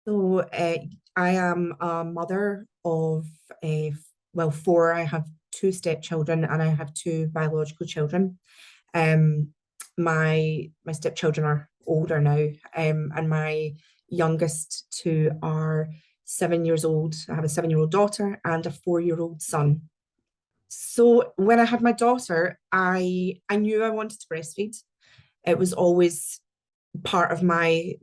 So I am a mother of four. I have two stepchildren and I have two biological children. Um, my stepchildren are older now, and my youngest two are 7 years old. I have a 7-year-old daughter and a 4-year-old son. So when I had my daughter, I knew I wanted to breastfeed. It was always part of my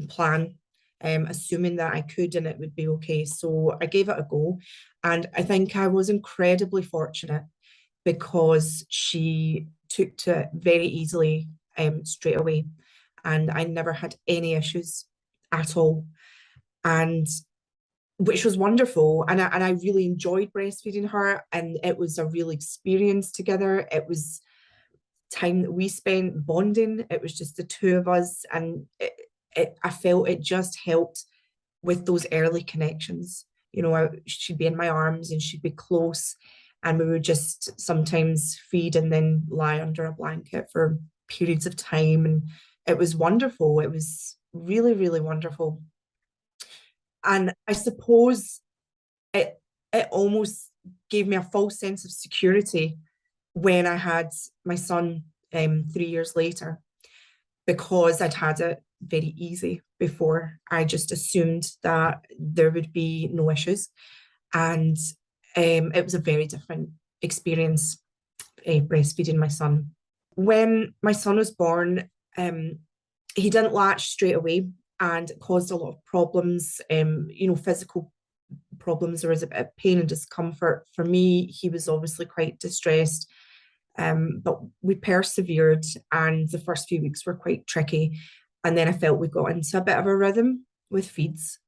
plan, assuming that I could and it would be okay. So I gave it a go. And I think I was incredibly fortunate because she took to it very easily, straight away. And I never had any issues at all. And which was wonderful. And I really enjoyed breastfeeding her. And it was a real experience together. It was time that we spent bonding. It was just the two of us, and I felt it just helped with those early connections. She'd be in my arms and she'd be close, and we would just sometimes feed and then lie under a blanket for periods of time, and it was wonderful. It was really, really wonderful. And I suppose it almost gave me a false sense of security when I had my son 3 years later, because I'd had it very easy before. I just assumed that there would be no issues. And it was a very different experience, breastfeeding my son. When my son was born, he didn't latch straight away and it caused a lot of problems, physical problems. There was a bit of pain and discomfort. For me, he was obviously quite distressed. But we persevered, and the first few weeks were quite tricky. And then I felt we got into a bit of a rhythm with feeds.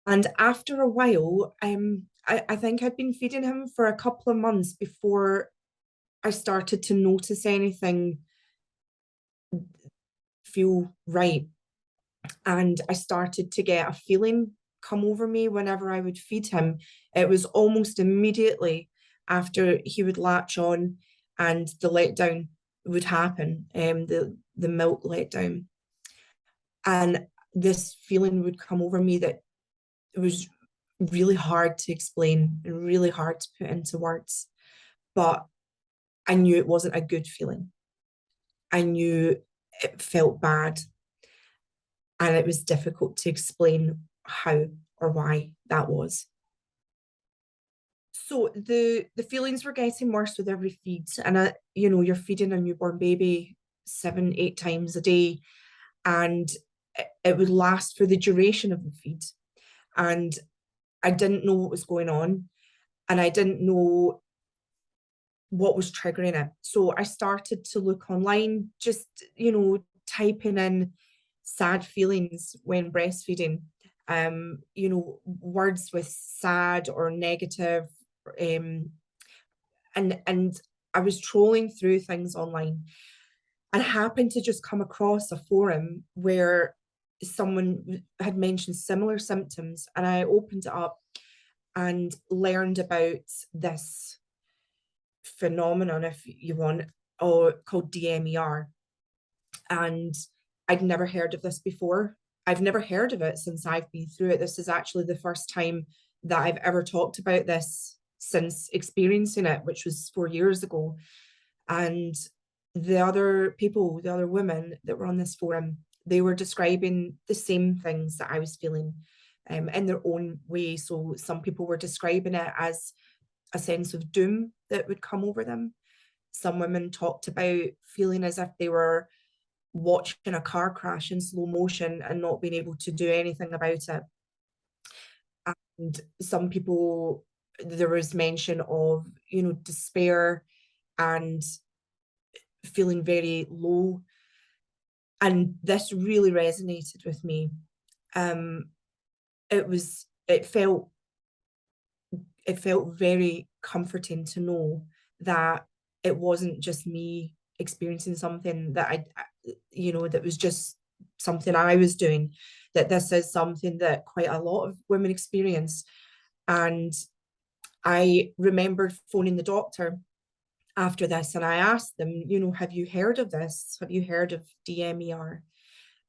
And after a while, I think I'd been feeding him for a couple of months before I started to notice anything feel right. And I started to get a feeling come over me whenever I would feed him. It was almost immediately after he would latch on and the letdown would happen, the milk letdown. And this feeling would come over me that it was really hard to explain and really hard to put into words. But I knew it wasn't a good feeling. I knew it felt bad. And it was difficult to explain how or why that was. So the feelings were getting worse with every feed, and you're feeding a newborn baby 7, 8 times a day, and it would last for the duration of the feed. And I didn't know what was going on, and I didn't know what was triggering it. So I started to look online, just typing in sad feelings when breastfeeding, words with sad or negative, and I was trolling through things online and happened to just come across a forum where someone had mentioned similar symptoms, and I opened it up and learned about this phenomenon, if you want, or called DMER. And I'd never heard of this before. I've never heard of it since I've been through it. This is actually the first time that I've ever talked about this since experiencing it, which was 4 years ago. And the other people, the other women that were on this forum, they were describing the same things that I was feeling, in their own way. So some people were describing it as a sense of doom that would come over them. Some women talked about feeling as if they were watching a car crash in slow motion and not being able to do anything about it. And some people, there was mention of, despair and feeling very low. And this really resonated with me. It felt very comforting to know that it wasn't just me experiencing something that that was just something I was doing, that this is something that quite a lot of women experience. And I remembered phoning the doctor after this, and I asked them, have you heard of this? Have you heard of DMER?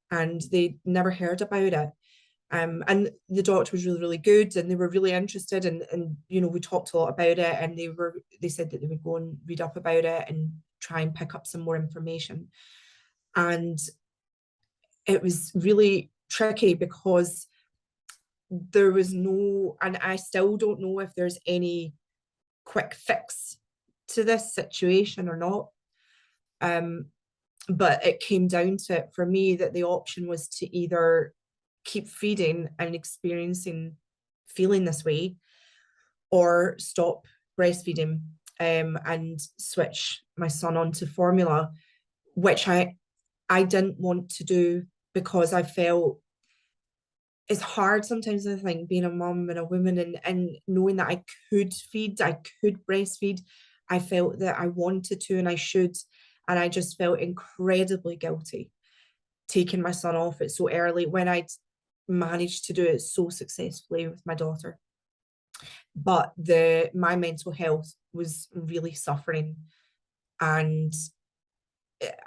And they never heard about it. And the doctor was really, really good, and they were really interested, and you know, we talked a lot about it, and they said that they would go and read up about it and try and pick up some more information. And it was really tricky because there was no, and I still don't know if there's any quick fix to this situation or not. But it came down to it for me that the option was to either keep feeding and feeling this way, or stop breastfeeding, and switch my son onto formula, which I didn't want to do, because I felt it's hard sometimes, I think, being a mum and a woman, and knowing that I could breastfeed. I felt that I wanted to and I should, and I just felt incredibly guilty taking my son off it so early when I'd managed to do it so successfully with my daughter. But my mental health was really suffering, and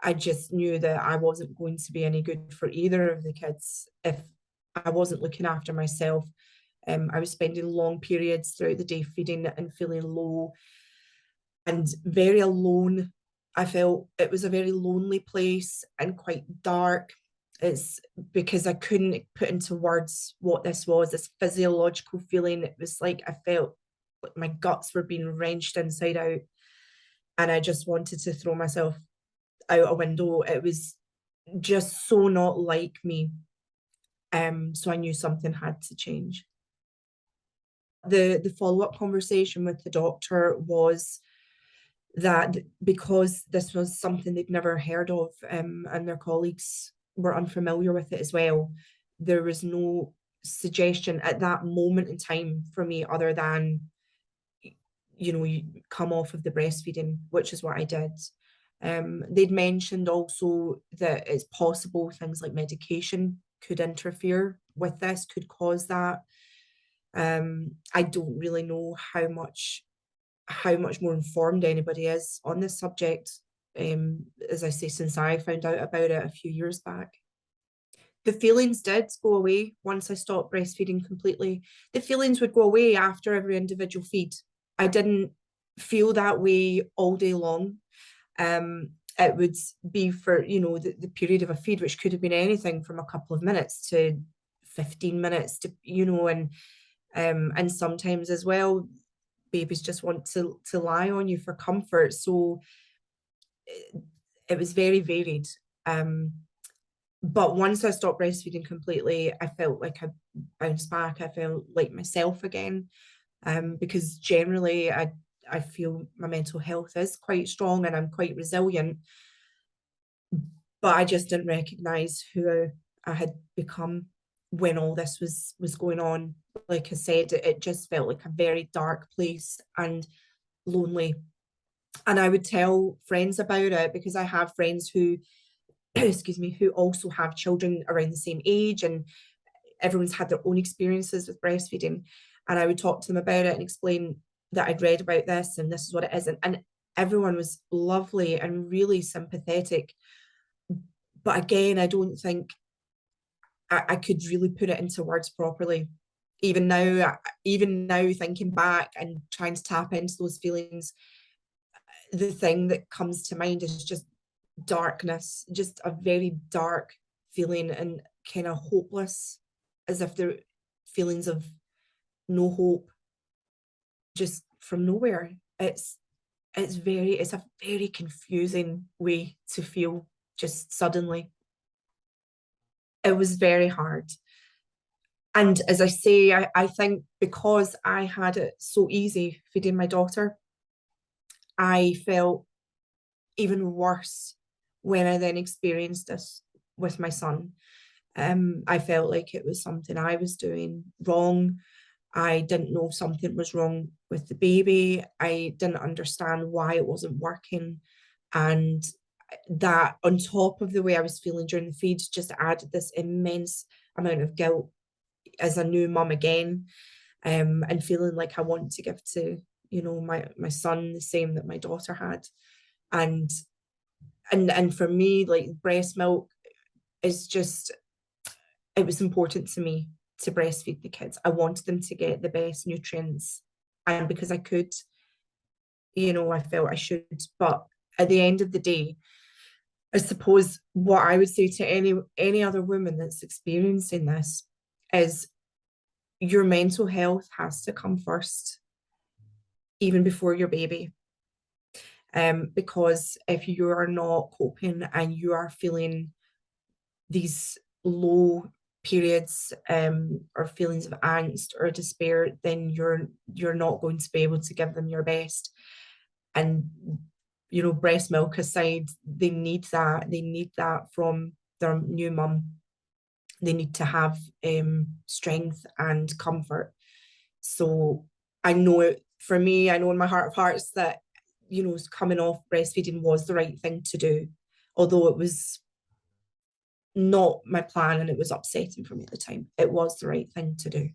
I just knew that I wasn't going to be any good for either of the kids if I wasn't looking after myself. I was spending long periods throughout the day feeding and feeling low and very alone. I felt it was a very lonely place and quite dark. It's because I couldn't put into words what this was, this physiological feeling. It was like I felt like my guts were being wrenched inside out, and I just wanted to throw myself out a window. It was just so not like me. So I knew something had to change. The follow-up conversation with the doctor was that because this was something they'd never heard of, and their colleagues were unfamiliar with it as well, there was no suggestion at that moment in time for me other than, you know, you come off of the breastfeeding, which is what I did. They'd mentioned also that it's possible things like medication could interfere with this, could cause that. I don't really know how much more informed anybody is on this subject, as I say, since I found out about it a few years back. The feelings did go away once I stopped breastfeeding completely. The feelings would go away after every individual feed. I didn't feel that way all day long. It would be for, you know, the period of a feed, which could have been anything from a couple of minutes to 15 minutes to, you know, and sometimes as well, babies just want to lie on you for comfort. So it was very varied. But once I stopped breastfeeding completely, I felt like I bounced back. I felt like myself again, because generally I feel my mental health is quite strong and I'm quite resilient. But I just didn't recognise who I had become when all this was going on. Like I said, it just felt like a very dark place and lonely. And I would tell friends about it because I have friends who, excuse me, who also have children around the same age, and everyone's had their own experiences with breastfeeding. And I would talk to them about it and explain that I'd read about this and this is what it is. And everyone was lovely and really sympathetic. But again, I don't think I could really put it into words properly. Even now, thinking back and trying to tap into those feelings, the thing that comes to mind is just darkness, just a very dark feeling and kind of hopeless, as if there are feelings of no hope, just from nowhere. It's a very confusing way to feel just suddenly. It was very hard. And as I say, I think because I had it so easy feeding my daughter, I felt even worse when I then experienced this with my son. I felt like it was something I was doing wrong. I didn't know if something was wrong with the baby. I didn't understand why it wasn't working. And that, on top of the way I was feeling during the feeds, just added this immense amount of guilt as a new mum again, and feeling like I want to give to, you know, my son the same that my daughter had. And for me, like, breast milk is just, it was important to me to breastfeed the kids. I wanted them to get the best nutrients. And because I could, I felt I should. But at the end of the day, I suppose what I would say to any other woman that's experiencing this is your mental health has to come first, even before your baby. Because if you are not coping and you are feeling these low periods or feelings of angst or despair, then you're not going to be able to give them your best. And breast milk aside, they need that from their new mum. They need to have strength and comfort. So I know for me, I know in my heart of hearts that coming off breastfeeding was the right thing to do, although it was not my plan and it was upsetting for me at the time. It was the right thing to do.